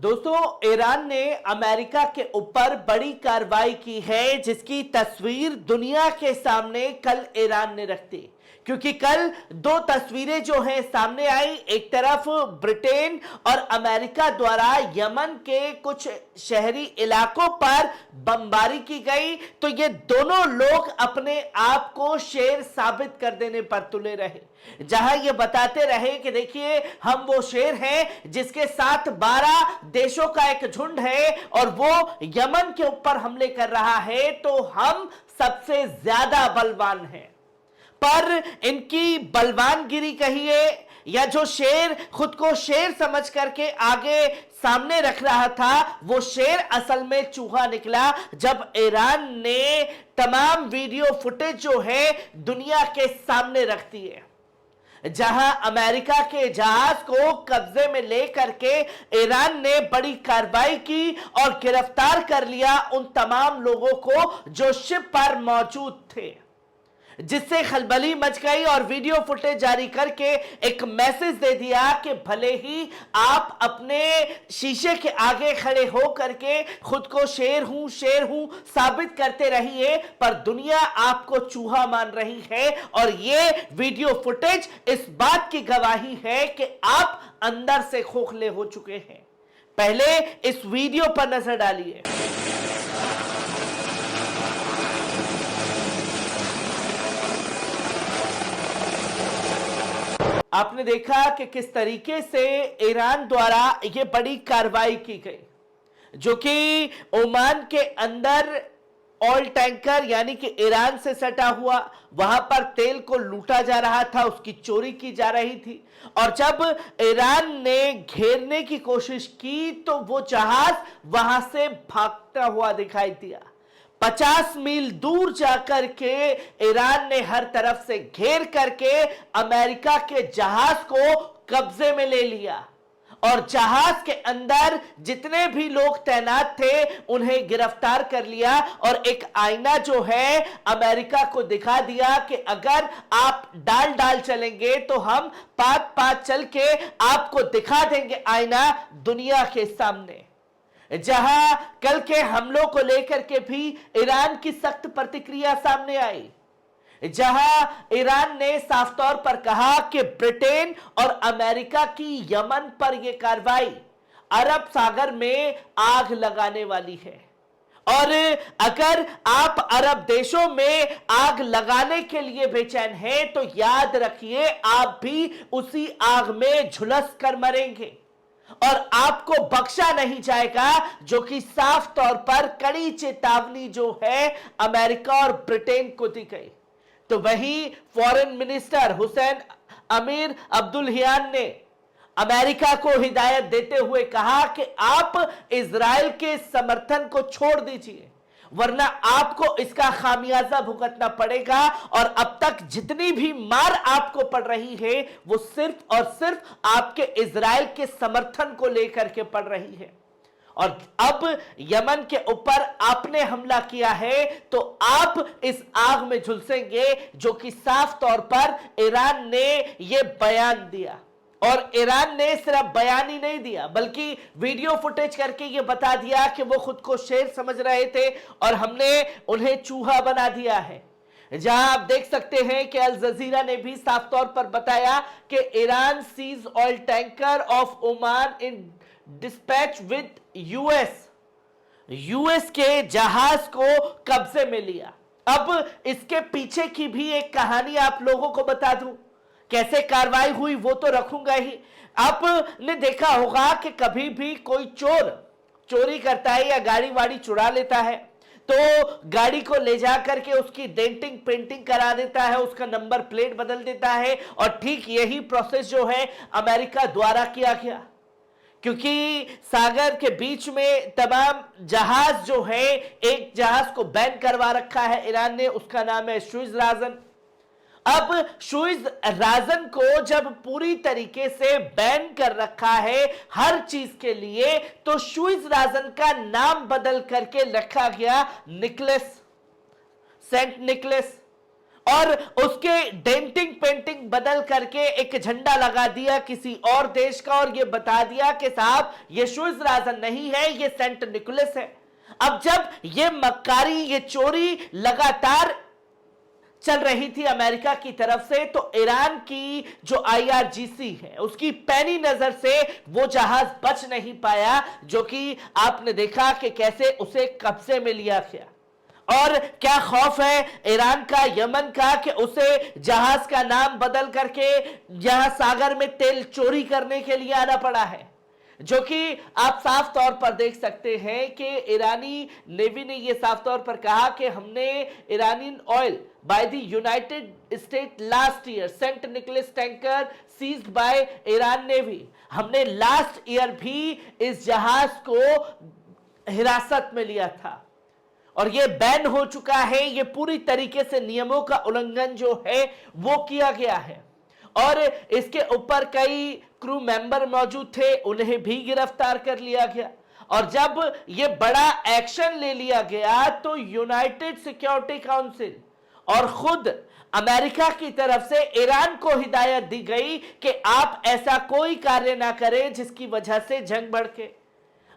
दोस्तों, ईरान ने अमेरिका के ऊपर बड़ी कार्रवाई की है, जिसकी तस्वीर दुनिया के सामने कल ईरान ने रख दी। क्योंकि कल दो तस्वीरें जो हैं सामने आई। एक तरफ ब्रिटेन और अमेरिका द्वारा यमन के कुछ शहरी इलाकों पर बमबारी की गई, तो ये दोनों लोग अपने आप को शेर साबित कर देने पर तुले रहे, जहां ये बताते रहे कि देखिए, हम वो शेर हैं जिसके साथ 12 देशों का एक झुंड है और वो यमन के ऊपर हमले कर रहा है, तो हम सबसे ज्यादा बलवान हैं। पर इनकी बलवानगिरी कहिए या जो शेर खुद को शेर समझ करके आगे सामने रख रहा था, वो शेर असल में चूहा निकला, जब ईरान ने तमाम वीडियो फुटेज जो है दुनिया के सामने रख दी है, जहां अमेरिका के जहाज को कब्जे में लेकर के ईरान ने बड़ी कार्रवाई की और गिरफ्तार कर लिया उन तमाम लोगों को जो शिप पर मौजूद थे, जिससे खलबली मच गई और वीडियो फुटेज जारी करके एक मैसेज दे दिया कि भले ही आप अपने शीशे के आगे खड़े हो करके खुद को शेर हूं साबित करते रहिए, पर दुनिया आपको चूहा मान रही है। और ये वीडियो फुटेज इस बात की गवाही है कि आप अंदर से खोखले हो चुके हैं। पहले इस वीडियो पर नजर डालिए। आपने देखा कि किस तरीके से ईरान द्वारा यह बड़ी कार्रवाई की गई, जो कि ओमान के अंदर ऑयल टैंकर यानी कि ईरान से सटा हुआ, वहां पर तेल को लूटा जा रहा था, उसकी चोरी की जा रही थी। और जब ईरान ने घेरने की कोशिश की तो वो जहाज वहां से भागता हुआ दिखाई दिया। 50 मील दूर जाकर के ईरान ने हर तरफ से घेर करके अमेरिका के जहाज को कब्जे में ले लिया और जहाज के अंदर जितने भी लोग तैनात थे उन्हें गिरफ्तार कर लिया। और एक आईना जो है अमेरिका को दिखा दिया कि अगर आप डाल डाल चलेंगे तो हम पात पात चल के आपको दिखा देंगे आईना दुनिया के सामने। जहां कल के हमलों को लेकर के भी ईरान की सख्त प्रतिक्रिया सामने आई, जहां ईरान ने साफ तौर पर कहा कि ब्रिटेन और अमेरिका की यमन पर यह कार्रवाई अरब सागर में आग लगाने वाली है। और अगर आप अरब देशों में आग लगाने के लिए बेचैन हैं तो याद रखिए, आप भी उसी आग में झुलस कर मरेंगे और आपको बख्शा नहीं जाएगा, जो कि साफ तौर पर कड़ी चेतावनी जो है अमेरिका और ब्रिटेन को दी गई। तो वही फॉरेन मिनिस्टर हुसैन अमीर अब्दुल्लाहियान ने अमेरिका को हिदायत देते हुए कहा कि आप इजराइल के समर्थन को छोड़ दीजिए, वरना आपको इसका खामियाजा भुगतना पड़ेगा। और अब तक जितनी भी मार आपको पड़ रही है वो सिर्फ और सिर्फ आपके इजराइल के समर्थन को लेकर के पड़ रही है। और अब यमन के ऊपर आपने हमला किया है तो आप इस आग में झुलसेंगे, जो कि साफ तौर पर ईरान ने यह बयान दिया। और ईरान ने सिर्फ बयान ही नहीं दिया बल्कि वीडियो फुटेज करके ये बता दिया कि वो खुद को शेर समझ रहे थे और हमने उन्हें चूहा बना दिया है। जहां आप देख सकते हैं कि अल जजीरा ने भी साफ तौर पर बताया कि Iran seize oil tanker off Oman in dispatch with US के जहाज को कब्जे में लिया। अब इसके पीछे की भी एक कहानी आप लोगों को बता दूं, कैसे कार्रवाई हुई वो तो रखूंगा ही। आपने देखा होगा कि कभी भी कोई चोर चोरी करता है या गाड़ी वाड़ी चुरा लेता है तो गाड़ी को ले जा करके उसकी डेंटिंग पेंटिंग करा देता है, उसका नंबर प्लेट बदल देता है। और ठीक यही प्रोसेस जो है अमेरिका द्वारा किया गया, क्योंकि सागर के बीच में तमाम जहाज जो है, एक जहाज को बैन करवा रखा है ईरान ने, उसका नाम है सुएज राजन। अब सुएज राजन को जब पूरी तरीके से बैन कर रखा है हर चीज के लिए, तो सुएज राजन का नाम बदल करके रखा गया निकोलस, सेंट निकोलस। और उसके डेंटिंग पेंटिंग बदल करके एक झंडा लगा दिया किसी और देश का और ये बता दिया कि साहब ये शुइज़राज़न नहीं है, ये सेंट निकोलस है। अब जब ये मक्कारी, ये चोरी लगातार चल रही थी अमेरिका की तरफ से, तो ईरान की जो आईआरजीसी है उसकी पैनी नजर से वो जहाज बच नहीं पाया, जो कि आपने देखा कि कैसे उसे कब्जे में लिया गया। और क्या खौफ है ईरान का, यमन का, कि उसे जहाज का नाम बदल करके यहां सागर में तेल चोरी करने के लिए आना पड़ा है, जो कि आप साफ तौर पर देख सकते हैं कि ईरानी नेवी ने यह साफ तौर पर कहा कि हमने Iranian oil by the United State last year Saint Nicholas tanker seized by Iran navy. हमने लास्ट ईयर भी इस जहाज को हिरासत में लिया था और ये बैन हो चुका है। ये पूरी तरीके से नियमों का उल्लंघन जो है वो किया गया है और इसके ऊपर कई क्रू मेंबर मौजूद थे, उन्हें भी गिरफ्तार कर लिया गया। और जब ये बड़ा एक्शन ले लिया गया तो यूनाइटेड सिक्योरिटी काउंसिल और खुद अमेरिका की तरफ से ईरान को हिदायत दी गई कि आप ऐसा कोई कार्य ना करें जिसकी वजह से जंग भड़के।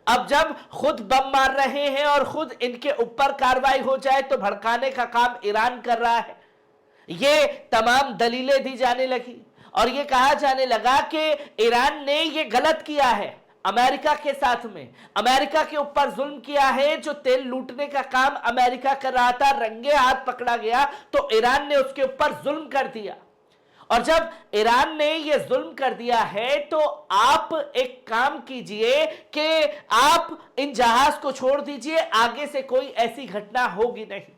अब जब खुद बम मार रहे हैं और खुद इनके ऊपर कार्रवाई हो जाए तो भड़काने का काम ईरान कर रहा है। ये तमाम दलीलें दी जाने लगी और ये कहा जाने लगा कि ईरान ने ये गलत किया है, अमेरिका के साथ में अमेरिका के ऊपर जुल्म किया है। जो तेल लूटने का काम अमेरिका कर रहा था, रंगे हाथ पकड़ा गया तो ईरान ने उसके ऊपर जुल्म कर दिया। और जब ईरान ने यह जुल्म कर दिया है तो आप एक काम कीजिए कि आप इन जहाज को छोड़ दीजिए, आगे से कोई ऐसी घटना होगी नहीं।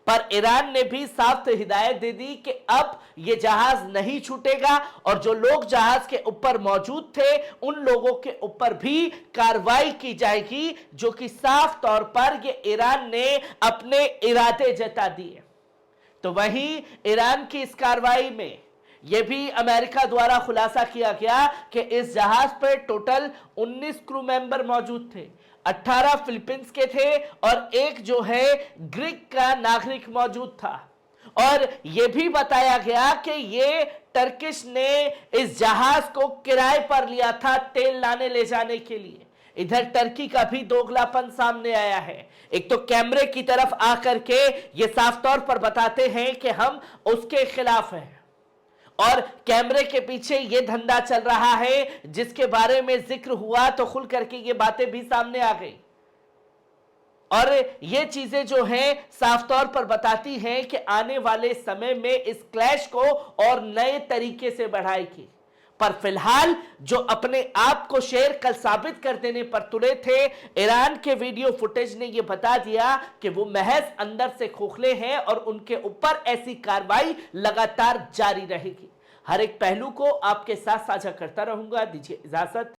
पर ईरान ने भी साफ हिदायत दे दी कि अब यह जहाज नहीं छूटेगा और जो लोग जहाज के ऊपर मौजूद थे उन लोगों के ऊपर भी कार्रवाई की जाएगी, जो कि साफ तौर पर यह ईरान ने अपने इरादे जता दिए। तो वहीं ईरान की इस कार्रवाई में यह भी अमेरिका द्वारा खुलासा किया गया कि इस जहाज पर टोटल 19 क्रू मेंबर मौजूद थे, 18 फिलीपींस के थे और एक जो है ग्रीक का नागरिक मौजूद था। और यह भी बताया गया कि यह टर्किश ने इस जहाज को किराए पर लिया था तेल लाने ले जाने के लिए। इधर टर्की का भी दोगलापन सामने आया है। एक तो कैमरे की तरफ आकर के ये साफ तौर पर बताते हैं कि हम उसके खिलाफ हैं और कैमरे के पीछे ये धंधा चल रहा है जिसके बारे में जिक्र हुआ तो खुल करके ये बातें भी सामने आ गई। और ये चीजें जो हैं साफ तौर पर बताती हैं कि आने वाले समय में इस क्लैश को और नए तरीके से बढ़ाएगी। पर फिलहाल जो अपने आप को शेर कल साबित कर देने पर तुले थे, ईरान के वीडियो फुटेज ने यह बता दिया कि वो महज अंदर से खोखले हैं और उनके ऊपर ऐसी कार्रवाई लगातार जारी रहेगी। हर एक पहलू को आपके साथ साझा करता रहूंगा। दीजिए इजाजत,